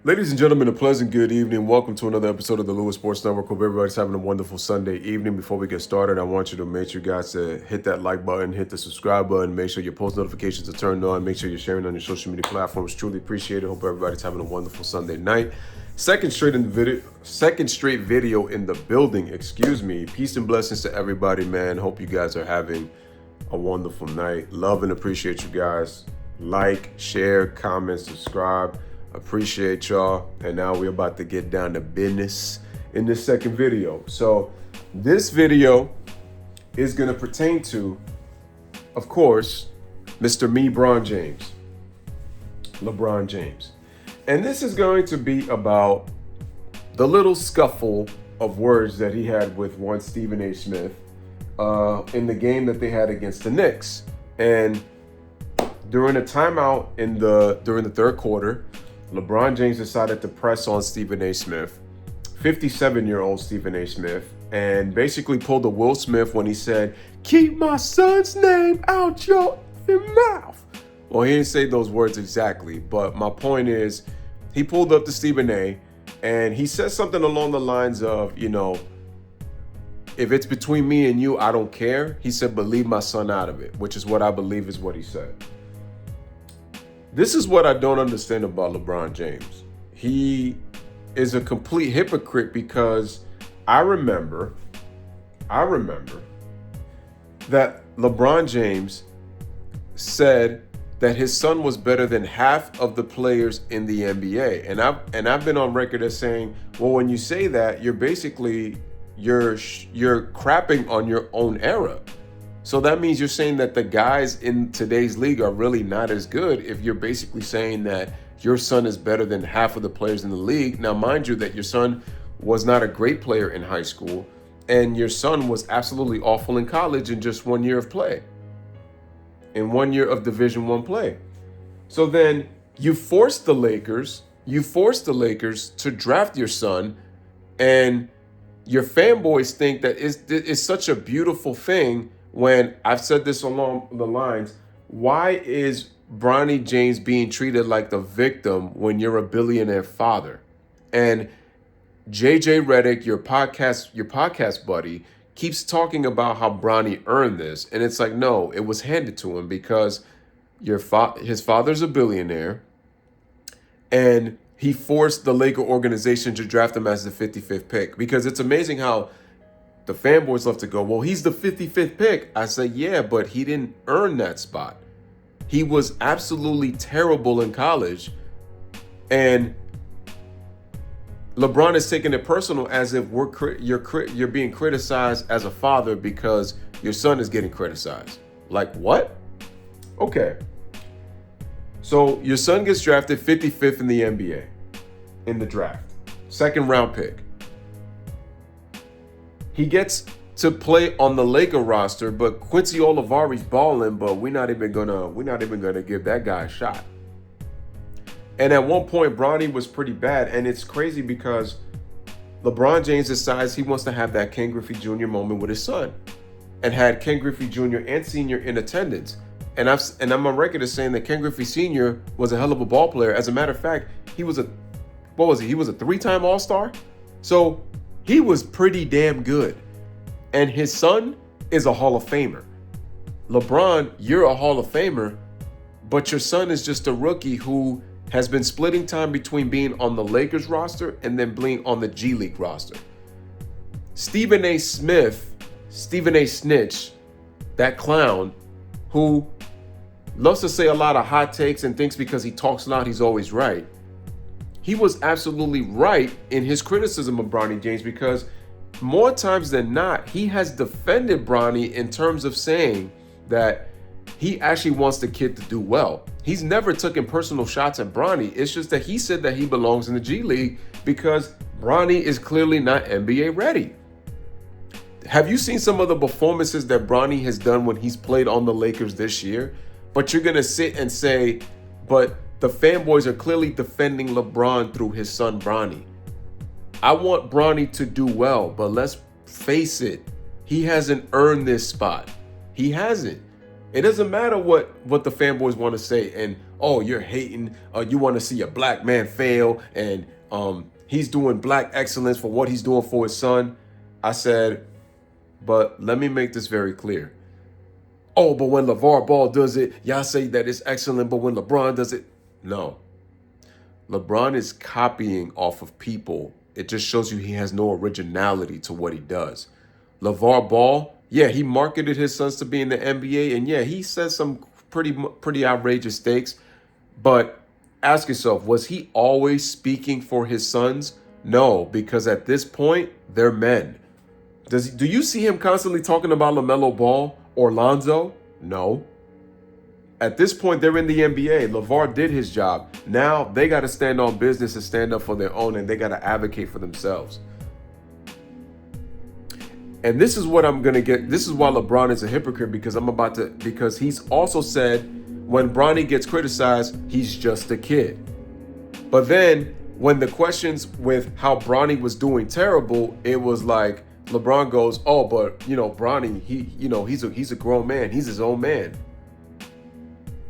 Ladies and gentlemen, a pleasant good evening. Welcome to another episode of the Louis Sports Network. Hope everybody's having a wonderful Sunday evening. Before we get started, I want you to make sure you guys to hit that like button, hit the subscribe button, make sure your post notifications are turned on, make sure you're sharing on your social media platforms. Truly appreciate it. Hope everybody's having a wonderful Sunday night. Second straight video in the building. Excuse me. Peace and blessings to everybody, man. Hope you guys are having a wonderful night. Love and appreciate you guys. Like, share, comment, subscribe. Appreciate y'all. And now we're about to get down to business in this second video. So this video is going to pertain to, of course, Mr. LeBron James. And this is going to be about the little scuffle of words that he had with one Stephen A. Smith in the game that they had against the Knicks. And during a timeout during the third quarter, LeBron James decided to press on Stephen A. Smith, 57-year-old Stephen A. Smith, and basically pulled a Will Smith when he said, "Keep my son's name out your mouth." Well, he didn't say those words exactly, but my point is he pulled up to Stephen A. and he said something along the lines of, if it's between me and you, I don't care. He said, but leave my son out of it, which is what I believe is what he said. This is what I don't understand about LeBron James. He is a complete hypocrite because I remember that LeBron James said that his son was better than half of the players in the NBA. And I've been on record as saying, well, when you say that, you're crapping on your own era. So that means you're saying that the guys in today's league are really not as good if you're basically saying that your son is better than half of the players in the league. Now, mind you that your son was not a great player in high school, and your son was absolutely awful in college in just 1 year of play, in 1 year of Division I play. So then you force the Lakers to draft your son, and your fanboys think that it's such a beautiful thing. When I've said this along the lines, why is Bronny James being treated like the victim when you're a billionaire father? And JJ Redick, your podcast buddy, keeps talking about how Bronny earned this. And it's like, no, it was handed to him because his father's a billionaire, and he forced the Laker organization to draft him as the 55th pick. Because it's amazing how the fanboys love to go, well, he's the 55th pick. I say, yeah, but he didn't earn that spot. He was absolutely terrible in college. And LeBron is taking it personal as if you're being criticized as a father because your son is getting criticized. Like, what? Okay. So your son gets drafted 55th in the NBA in the draft. Second round pick. He gets to play on the Laker roster, but Quincy Olivari's balling, but we're not even gonna give that guy a shot. And at one point, Bronny was pretty bad, and it's crazy because LeBron James decides he wants to have that Ken Griffey Jr. moment with his son, and had Ken Griffey Jr. and Sr. in attendance. And I'm on record as saying that Ken Griffey Sr. was a hell of a ball player. As a matter of fact, he was a 3-time All-Star. So he was pretty damn good. And his son is a Hall of Famer. LeBron, you're a Hall of Famer, but your son is just a rookie who has been splitting time between being on the Lakers roster and then being on the G League roster. Stephen A. Snitch, that clown who loves to say a lot of hot takes and thinks because he talks loud he's always right. He was absolutely right in his criticism of Bronny James because more times than not, he has defended Bronny in terms of saying that he actually wants the kid to do well. He's never taken personal shots at Bronny. It's just that he said that he belongs in the G League because Bronny is clearly not NBA ready. Have you seen some of the performances that Bronny has done when he's played on the Lakers this year? But you're going to sit and say, but the fanboys are clearly defending LeBron through his son Bronny. I want Bronny to do well, but let's face it, he hasn't earned this spot. He hasn't. It doesn't matter what the fanboys want to say, and oh, you're hating, you want to see a black man fail, and he's doing black excellence for what he's doing for his son. I said, but let me make this very clear. Oh, but when LeVar Ball does it, y'all say that it's excellent, but when LeBron does it, no. LeBron is copying off of people. It just shows you he has no originality to what he does. LeVar Ball, yeah, he marketed his sons to be in the NBA, and yeah, he said some pretty outrageous takes. But ask yourself, was he always speaking for his sons? No, because at this point, they're men. Do you see him constantly talking about LaMelo Ball or Lonzo? No. At this point, they're in the NBA. LeVar did his job. Now they got to stand on business and stand up for their own, and they got to advocate for themselves. And this is what I'm going to get. This is why LeBron is a hypocrite, because he's also said when Bronny gets criticized, he's just a kid. But then when the questions with how Bronny was doing terrible, it was like LeBron goes, oh, but Bronny, he's a grown man. He's his own man.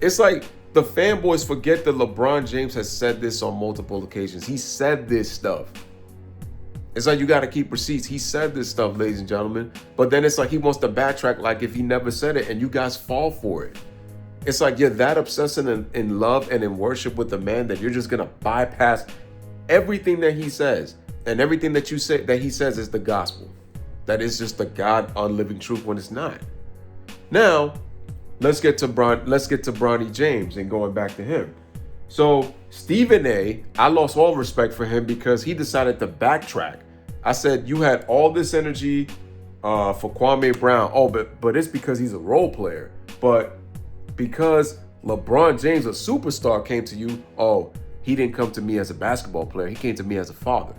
It's like the fanboys forget that LeBron James has said this on multiple occasions. He said this stuff. It's like you got to keep receipts. He said this stuff, ladies and gentlemen. But then it's like he wants to backtrack like if he never said it, and you guys fall for it. It's like you're that obsessed in love and in worship with the man that you're just going to bypass everything that he says. And everything that you say that he says is the gospel. That is just the God unliving truth when it's not. Now, let's get to Bronny James and going back to him. So Stephen A, I lost all respect for him because he decided to backtrack. I said, you had all this energy for Kwame Brown. Oh, but it's because he's a role player. But because LeBron James, a superstar, came to you, oh, he didn't come to me as a basketball player. He came to me as a father.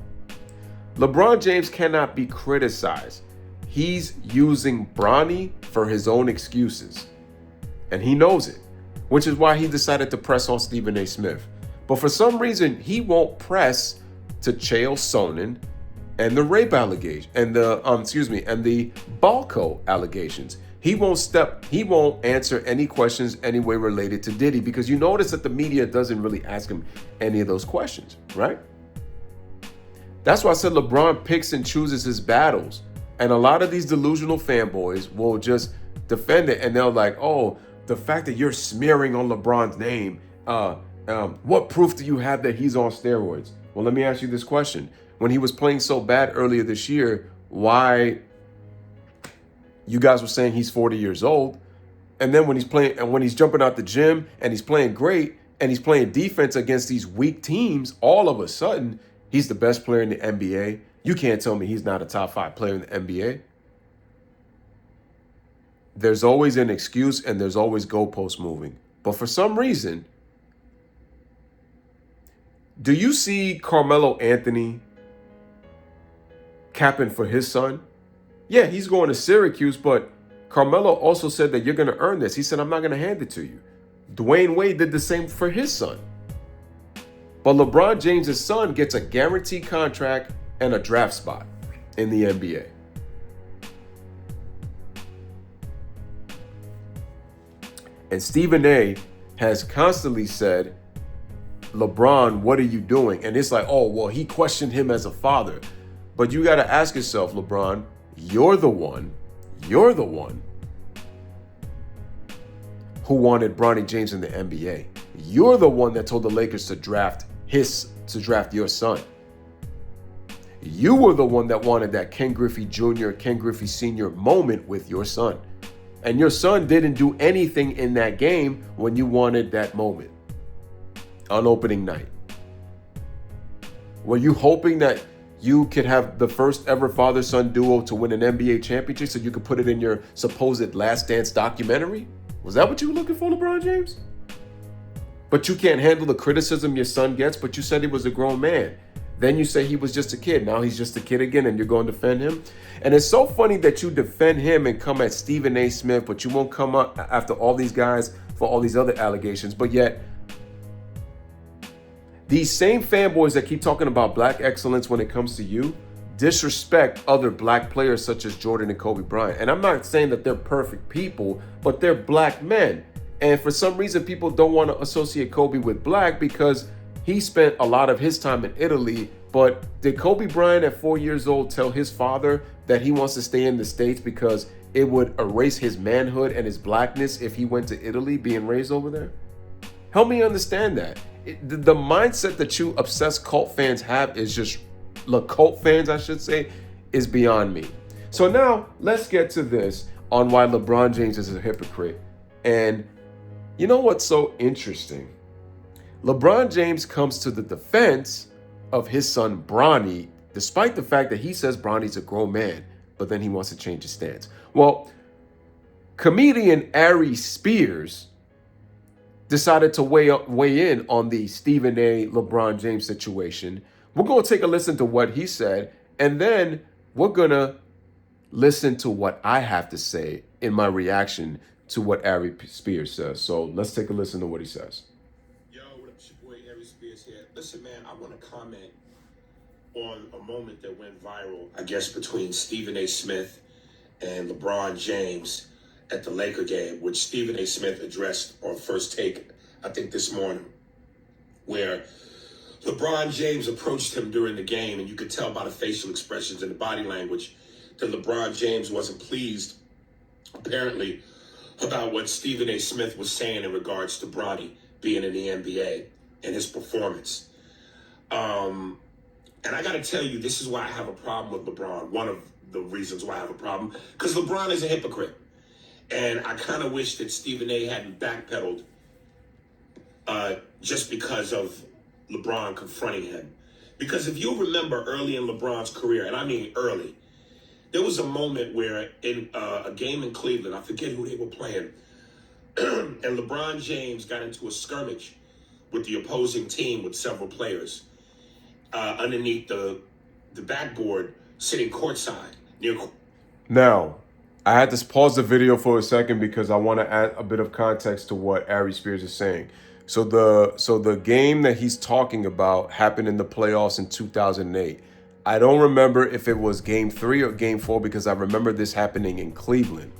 LeBron James cannot be criticized. He's using Bronny for his own excuses. And he knows it, which is why he decided to press on Stephen A. Smith. But for some reason, he won't press to Chael Sonnen and the rape allegation and the Balco allegations. He won't answer any questions anyway related to Diddy, because you notice that the media doesn't really ask him any of those questions, right? That's why I said LeBron picks and chooses his battles. And a lot of these delusional fanboys will just defend it, and they're like, oh, the fact that you're smearing on LeBron's name, what proof do you have that he's on steroids? Well, let me ask you this question. When he was playing so bad earlier this year, why you guys were saying he's 40 years old? And then when he's playing and when he's jumping out the gym and he's playing great and he's playing defense against these weak teams, all of a sudden, he's the best player in the NBA. You can't tell me he's not a top 5 player in the NBA. There's always an excuse and there's always goalposts moving. But for some reason, do you see Carmelo Anthony capping for his son? Yeah, he's going to Syracuse, but Carmelo also said that you're going to earn this. He said, I'm not going to hand it to you. Dwayne Wade did the same for his son. But LeBron James' son gets a guaranteed contract and a draft spot in the NBA. And Stephen A has constantly said, LeBron, what are you doing? And it's like, oh, well, he questioned him as a father. But you got to ask yourself, LeBron, you're the one who wanted Bronny James in the NBA. You're the one that told the Lakers to draft your son. You were the one that wanted that Ken Griffey Jr., Ken Griffey Sr. moment with your son. And your son didn't do anything in that game when you wanted that moment on opening night. Were you hoping that you could have the first ever father-son duo to win an NBA championship so you could put it in your supposed Last Dance documentary? Was that what you were looking for, LeBron James? But you can't handle the criticism your son gets, but you said he was a grown man. Then you say he was just a kid. Now he's just a kid again and you're going to defend him? And it's so funny that you defend him and come at Stephen A. Smith, but you won't come up after all these guys for all these other allegations. But yet, these same fanboys that keep talking about black excellence when it comes to you disrespect other black players such as Jordan and Kobe Bryant. And I'm not saying that they're perfect people, but they're black men. And for some reason, people don't want to associate Kobe with black because he spent a lot of his time in Italy. But did Kobe Bryant at 4 years old tell his father that he wants to stay in the States because it would erase his manhood and his blackness if he went to Italy being raised over there? Help me understand that. The mindset that you obsessed cult fans have is just, cult fans, I should say, is beyond me. So now let's get to this on why LeBron James is a hypocrite. And you know what's so interesting? LeBron James comes to the defense of his son Bronny, despite the fact that he says Bronny's a grown man, but then he wants to change his stance. Well, comedian Aries Spears decided to weigh in on the Stephen A. LeBron James situation. We're going to take a listen to what he said, and then we're going to listen to what I have to say in my reaction to what Aries Spears says. So let's take a listen to what he says. Yo, what up, it's your boy Aries Spears here. Listen, man, I want to comment on a moment that went viral, I guess, between Stephen A. Smith and LeBron James at the Laker game, which Stephen A. Smith addressed on First Take, I think this morning, where LeBron James approached him during the game, and you could tell by the facial expressions and the body language that LeBron James wasn't pleased, apparently, about what Stephen A. Smith was saying in regards to Bronny being in the NBA and his performance. And I got to tell you, this is why I have a problem with LeBron. One of the reasons why I have a problem, because LeBron is a hypocrite. And I kind of wish that Stephen A. hadn't backpedaled just because of LeBron confronting him. Because if you remember early in LeBron's career, and I mean early, there was a moment where in a game in Cleveland, I forget who they were playing, and LeBron James got into a skirmish with the opposing team with several players underneath the backboard, sitting courtside near. Now, I had to pause the video for a second because I want to add a bit of context to what Aries Spears is saying. So the game that he's talking about happened in the playoffs in 2008. I don't remember if it was game 3 or game 4 because I remember this happening in Cleveland.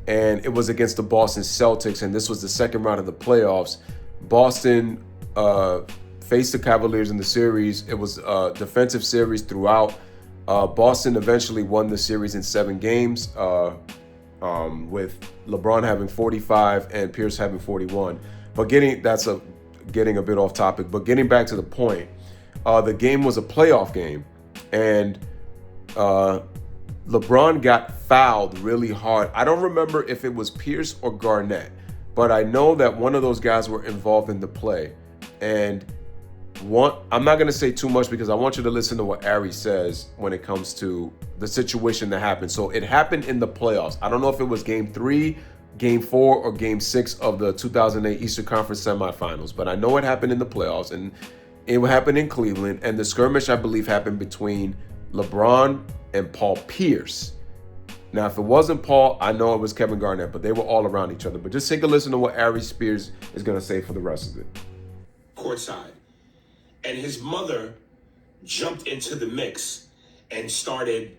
And it was against the Boston Celtics, and this was the second round of the playoffs. Boston faced the Cavaliers in the series. It was a defensive series throughout. Boston eventually won the series in 7 games, with LeBron having 45 and Pierce having 41. But getting a bit off topic. But getting back to the point, the game was a playoff game, and LeBron got fouled really hard. I don't remember if it was Pierce or Garnett, but I know that one of those guys were involved in the play. And I'm not going to say too much because I want you to listen to what Aries says when it comes to the situation that happened. So it happened in the playoffs. I don't know if it was game 3, game 4, or game 6 of the 2008 Eastern Conference semifinals, but I know it happened in the playoffs, and it happened in Cleveland. And the skirmish, I believe, happened between LeBron and Paul Pierce. Now, if it wasn't Paul, I know it was Kevin Garnett, but they were all around each other. But just take a listen to what Aries Spears is going to say for the rest of it. Courtside. And his mother jumped into the mix and started,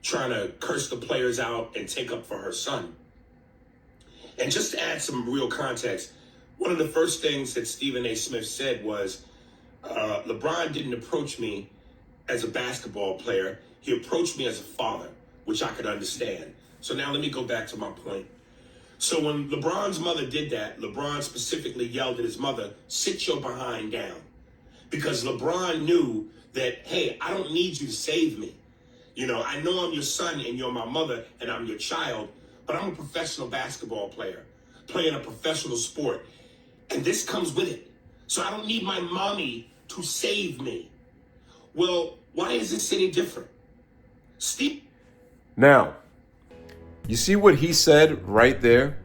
trying to curse the players out and take up for her son. And just to add some real context, one of the first things that Stephen A. Smith said was, LeBron didn't approach me as a basketball player. He approached me as a father, which I could understand. So now let me go back to my point. So when LeBron's mother did that, LeBron specifically yelled at his mother, "Sit your behind down." Because LeBron knew that, hey, I don't need you to save me. I know I'm your son and you're my mother and I'm your child, but I'm a professional basketball player playing a professional sport. And this comes with it. So I don't need my mommy to save me. Well, why is this any different? Steve. Now, you see what he said right there?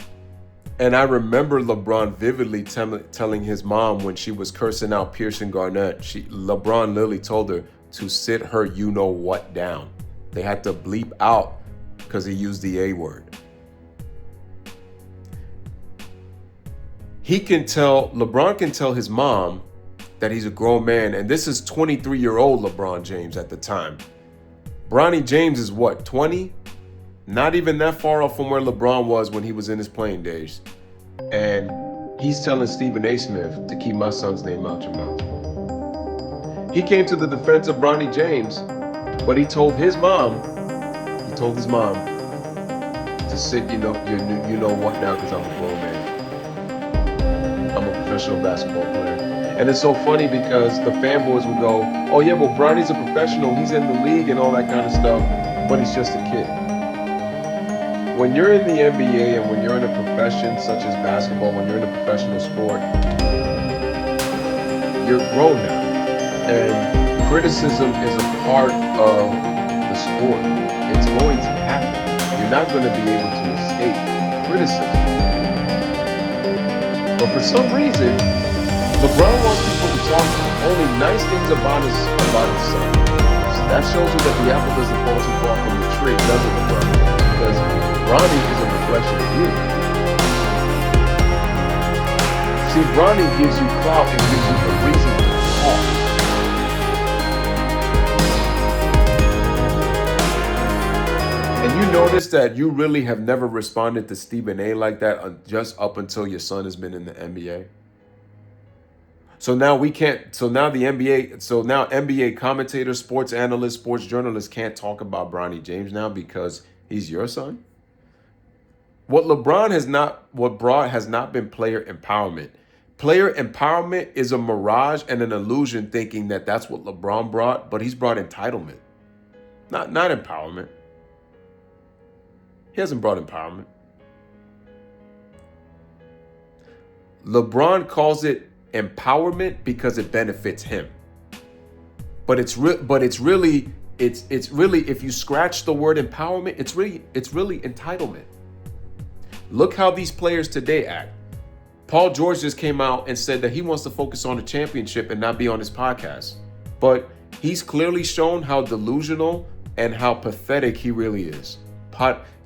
And I remember LeBron vividly telling his mom when she was cursing out Pierce and Garnett, LeBron literally told her to sit her you-know-what down. They had to bleep out because he used the A word. LeBron can tell his mom that he's a grown man, and this is 23-year-old LeBron James at the time. Bronny James is what, 20? Not even that far off from where LeBron was when he was in his playing days. And he's telling Stephen A. Smith to keep my son's name out your mouth. He came to the defense of Bronny James, but he told his mom to sit, you know what now, because I'm a grown man. I'm a professional basketball player. And it's so funny because the fanboys would go, oh yeah, well Bronny's a professional, he's in the league and all that kind of stuff, but he's just a kid. When you're in the NBA and when you're in a profession such as basketball, when you're in a professional sport, you're grown now. And criticism is a part of the sport. It's going to happen. You're not going to be able to escape criticism. But for some reason, LeBron wants people to talk only nice things about his son. So that shows you that the apple doesn't fall too far from the tree, does it, LeBron? Because Bronny is a reflection of you. See, Bronny gives you clout and gives you a reason to talk. And you notice that you really have never responded to Stephen A. like that just up until your son has been in the NBA. So now the NBA commentators, sports analysts, sports journalists can't talk about Bronny James now because he's your son. What has not been player empowerment. Player empowerment is a mirage and an illusion, thinking that that's what LeBron brought, but he's brought entitlement, not empowerment. He hasn't brought empowerment. LeBron calls it empowerment because it benefits him. But it's really if you scratch the word empowerment, it's really entitlement. Look how these players today act. Paul George just came out and said that he wants to focus on the championship and not be on his podcast. But he's clearly shown how delusional and how pathetic he really is.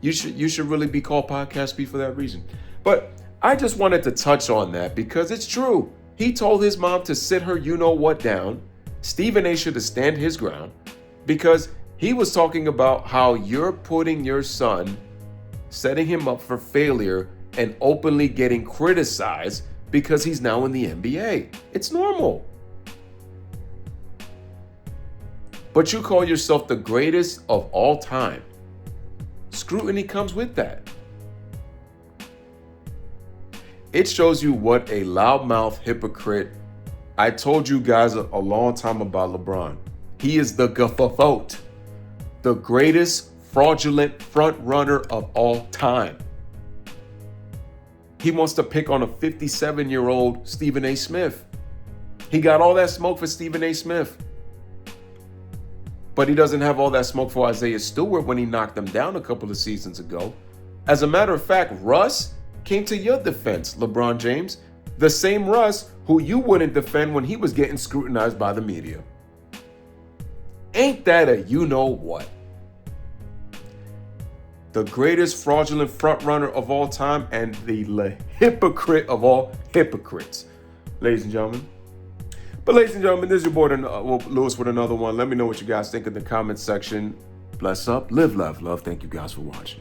You should really be called Podcast B for that reason. But I just wanted to touch on that because it's true. He told his mom to sit her you-know-what down. Stephen A. should have stand his ground because he was talking about how you're putting your son, setting him up for failure and openly getting criticized because he's now in the NBA. It's normal. But you call yourself the greatest of all time. Scrutiny comes with that. It shows you what a loudmouth hypocrite. I told you guys a long time about LeBron. He is the GFOT, the greatest fraudulent front runner of all time. He wants to pick on a 57-year-old Stephen A. Smith. He got all that smoke for Stephen A. Smith. But he doesn't have all that smoke for Isaiah Stewart when he knocked him down a couple of seasons ago. As a matter of fact, Russ came to your defense, LeBron James. The same Russ who you wouldn't defend when he was getting scrutinized by the media. Ain't that a you-know-what? The greatest fraudulent frontrunner of all time and the hypocrite of all hypocrites, ladies and gentlemen. But ladies and gentlemen, this is your boy Louis with another one. Let me know what you guys think in the comments section. Bless up, live, love. Thank you guys for watching.